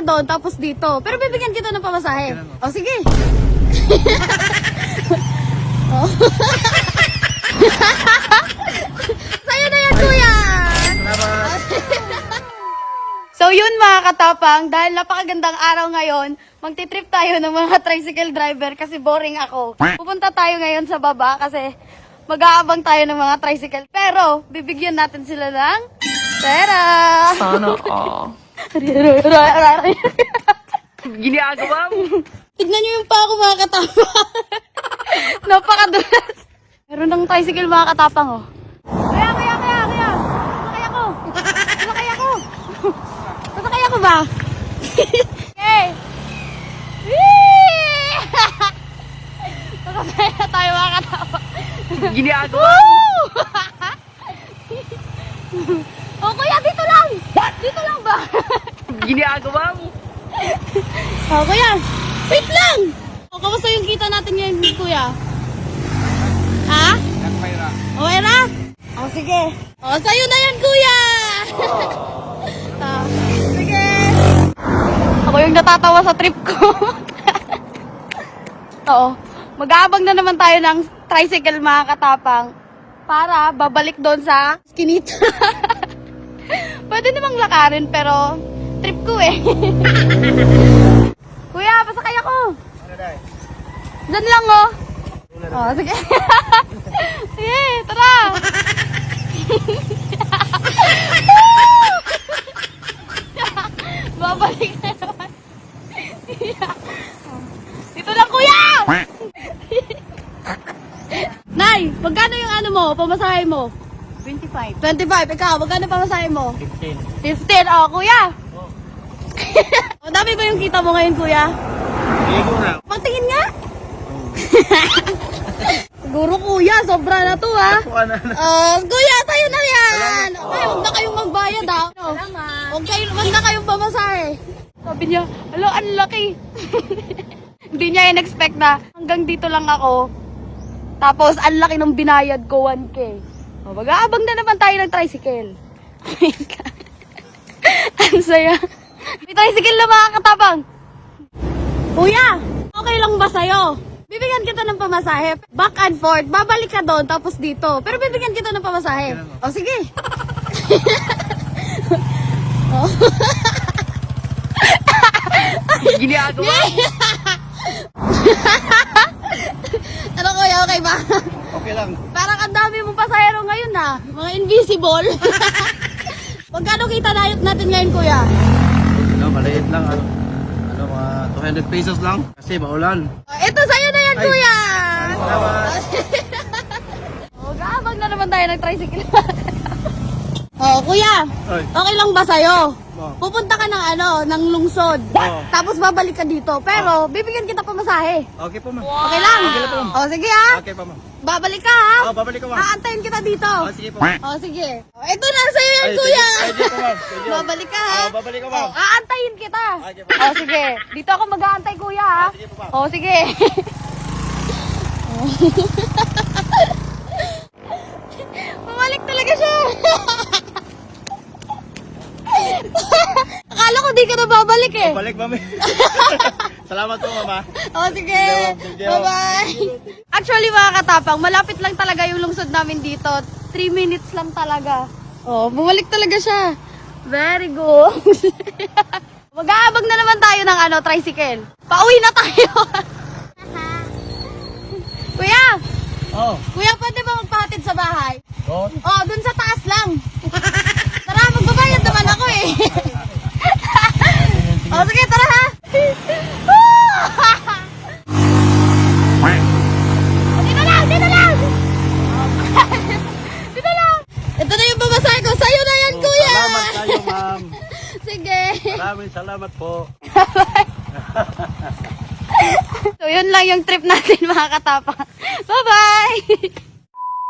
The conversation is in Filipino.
doon, tapos dito. Pero bibigyan kita ng pamasahe. O, sige. Oh. Sa'yo na yan, kuya! So yun mga katapang, dahil napakagandang araw ngayon, magti-trip tayo ng mga tricycle driver kasi boring ako. Pupunta tayo ngayon sa baba kasi mag-aabang tayo ng mga tricycle. Pero, bibigyan natin sila ng pera! Sana all. Ginagawa mo. Tignan nyo yung pa ako mga katapang. Napakadulas. Meron ng tricycle mga katapang oh. Kaya. Masakay ako. Masakay ako ba? Okay. Masakay na tayo mga katapang. Ginagawa mo. Oh kuya, dito lang. Dito lang ba? Ginagawa mo. Oh kuya, wait lang. O, kamusta yung kita natin ngayon, kuya? Ha? Okay na? O, sige. O, sa'yo na yan, kuya! Sige. Ako yung natatawa sa trip ko. Oo. Mag-aabang na naman tayo ng tricycle, mga katapang, para babalik doon sa skinita. Pwede namang lakarin, pero trip ko eh. Kuya, pasakay ako. Diyan lang, oh. Oh, sige. Sige, tara. Babalik na naman. Dito lang, kuya! Nay, magkano yung ano mo, pamasahe mo? 25. 25, ikaw, magkano pamasahe mo? 15. 15, oh, kuya. O, dami ba yung kita mo ngayon, kuya? Ligo na. Pagtingin nga. Siguro kuya, sobra na to ha. Kuya, tayo na yan. Okay, huwag na kayong magbayad ha. Huwag na kayong pamasahe. Sabi niya, alo, ang laki. Hindi niya in-expect na hanggang dito lang ako. Tapos, ang laki ng binayad ko, 1K. O, mag-aabang na naman tayo ng tricycle. Oh my God. Ang saya. May tricycle na mga katabang. Kuya, okay lang ba sa'yo? Bibigyan kita ng pamasahe. Back and forth. Babalik ka doon, tapos dito. Pero bibigyan kita ng pamasahe. O, sige. Oh. Ginagawa mo. Ano kuya, okay ba? Okay lang. Parang ang dami mong pasahero ngayon na. Mga invisible. Magkano kita nayot natin ngayon, kuya? Maliit lang. Ano, mga 200 pesos lang. Kasi maulan. Ito sa'yo na yan, kuya! Salamat. Mag-aabang na naman tayo ng tricycle. Oh, kuya, Oy. okay lang ba sa'yo? Oh. Pupunta ka ng lungsod. Oh. Tapos babalik ka dito. Pero, bibigyan kita pamasahe. Okay po, ma'am. Okay lang? Okay lang po. Oh, sige ha. Okay po, ma'am. Babalik ka ha. Oh, babalik ko, ma'am. Aantayin kita dito. Oh, sige po. Oh, sige. Oh, ito na sa'yo yan, Ay, kuya. Ay, di po, ma'am. Sige. Babalik ka ha. Oh, babalik ko, ma'am. Oh, aantayin kita. Okay po. Oh, sige. Dito ako mag-aantay, kuya ha. Sige po, ma'am. Oh, sige. Bumalik talaga siya. Akala ko di ka na babalik eh. Balik, ma'am. Salamat po, mama. Oh, sige. Thank you. Bye-bye. Actually, mga katapang, malapit lang talaga yung lungsod namin dito. 3 minutes lang talaga. Oh, bumalik talaga siya. Very good. Mag-aabag na naman tayo ng tricycle. Pauwi na tayo. Kuya! Oh. Kuya, pwede ba magpahatid sa bahay? Oh. Oh, dun sa taas lang. Tara, magbabayad naman ako eh. Oh, sige, tara ha. Dito lang, dito lang. Dito lang. Ito na yung babasahin ko. Sa'yo na yan, kuya. Salamat kayo, ma'am. Sige. Maraming salamat po. So, yun lang yung trip natin, mga katapang. Bye-bye.